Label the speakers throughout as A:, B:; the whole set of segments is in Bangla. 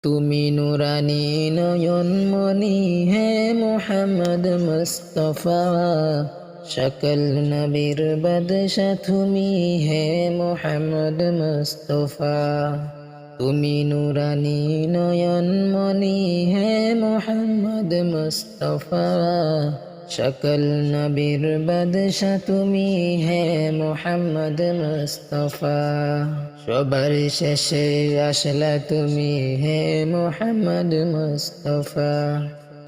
A: তুমি নুরানি নয়ন মনি হে মোহাম্মদ মুস্তফা, সকল নবীর বাদশা তুমি হে মোহাম্মদ মুস্তফা। তুমি নুরানি নয়ন মনি হে মোহাম্মদ মুস্তফা, সকল নবীর বাদশা তুমি হে মোহাম্মদ মুস্তফা। সবার শেষে আসলা তুমি হে মোহাম্মদ মুস্তফা,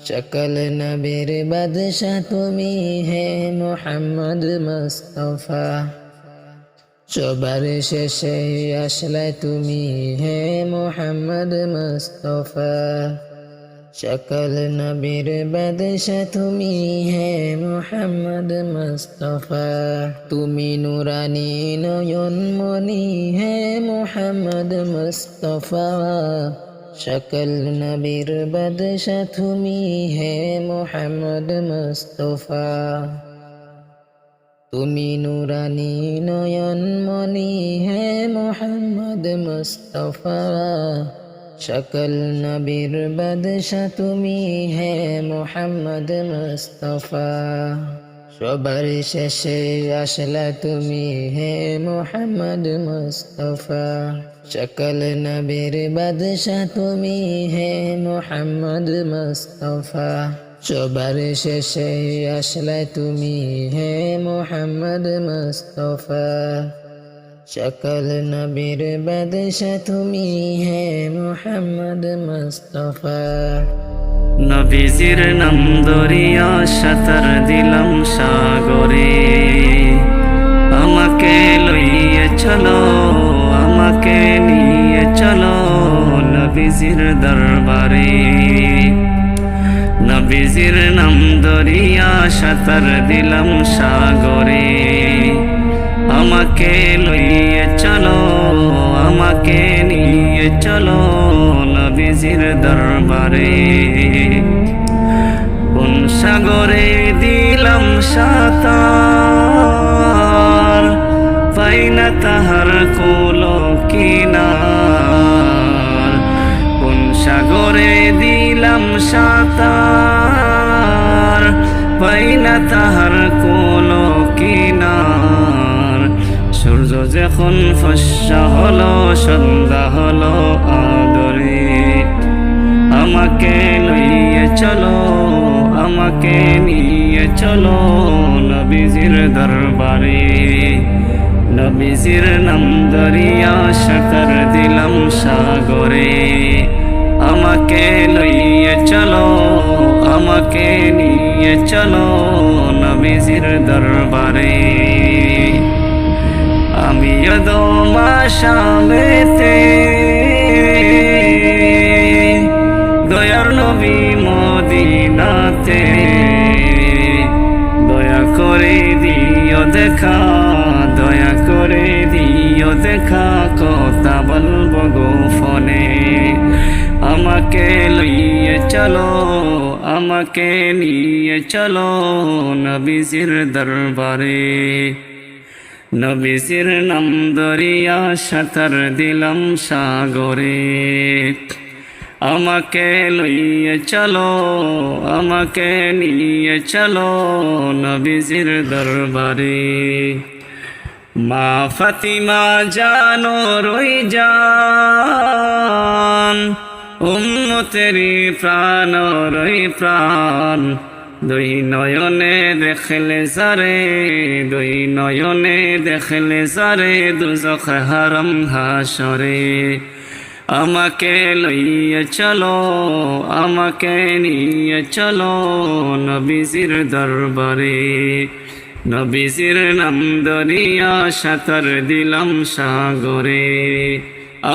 A: সকল নবীর বাদশা তুমি হে মোহাম্মদ মুস্তফা। সবার শেষে আসলা তুমি হে মোহাম্মদ মুস্তফা, সকল নবীর বাদশা তুমি হে মোহাম্মদ মুস্তফা। তুমি নুরানি নয়ন মনি হে মোহাম্মদ মুস্তফা, সকল নবীর বাদশা তুমি হে মোহাম্মদ মুস্তফা। তুমি নুরানি নয়ন মনি হে মোহাম্মদ মুস্তফা, সকল নবীর বাদশা তুমি হে মোহাম্মদ মুস্তফা। সবার শেষে আসলা তুমি হে মোহাম্মদ মুস্তফা, সকল নবীর বাদশা তুমি হে মোহাম্মদ মুস্তফা। সবার শেষে আসলা তুমি হে মোহাম্মদ মুস্তফা, সকল নবীর বাদশা তুমি হে মোহাম্মদ মুস্তফা।
B: নবীজির নাম দরিয়া সাঁতার দিলাম সাগরে, আমাকে লইয়ে চলো, আমাকে নিয়ে চলো নবীজির দরবারে। নবীজির নাম দরিয়া সাঁতার দিলাম সাগরে, আমাকে লইয়ে চলো, আমাকে নিয়ে চলো নবীজির দরবারে। কোন সাগরে দিলাম সাঁতার, পাই না তাহার কুলো কিনার। কোন সাগরে দিলাম সাঁতার, পাই না তাহার কুলো কিনার। সূর্য যখন ফস্সা হলো, সন্ধ্যা হলো আদরে, আমাকে লইয়ে চলো, আমাকে নিয়ে চলো নবীজির দরবারে। নবীজির নাম দরিয়া সাঁতার দিলাম সাগরে, আমাকে লইয়ে চলো, আমাকে নিয়ে চলো নবীজির দরবারে। আমিও দোমাশামেতে দয়ার নবী মদিনাতে, দয়া করে দিও দেখা, দয়া করে দিও দেখা, কথা বলবো গোপনে। আমাকে লইয়ে চলো, আমাকে নিয়ে চলো নবীজির দরবারে। নবীজির নাম দরিয়া সাঁতার দিলাম সাগরে, আমাকে লইয়ে চলো, আমাকে নিয়ে চলো নবীজির দরবারে। মা ফাতিমা জানো রই জান, উম্মতেরি প্রাণ রই প্রাণ। দুই নয়নে দেখলে যারে, দুই নয়নে দেখলে যারে, দুজখ হারাম হাসরে। আমাকে লইয়ে চলো, আমাকে নিয়ে চলো নবীজির দরবারে। নবীজির নাম দরিয়া সাঁতার দিলাম সাগরে,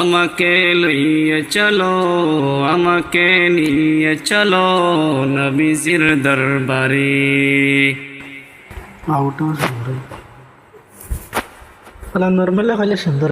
B: আমাকে লইয়ে চলো, আমাকে নিয়ে চলো নবীজির দরবারে।
C: আউটও সুন্দর, নর্মাল হইলে সুন্দর।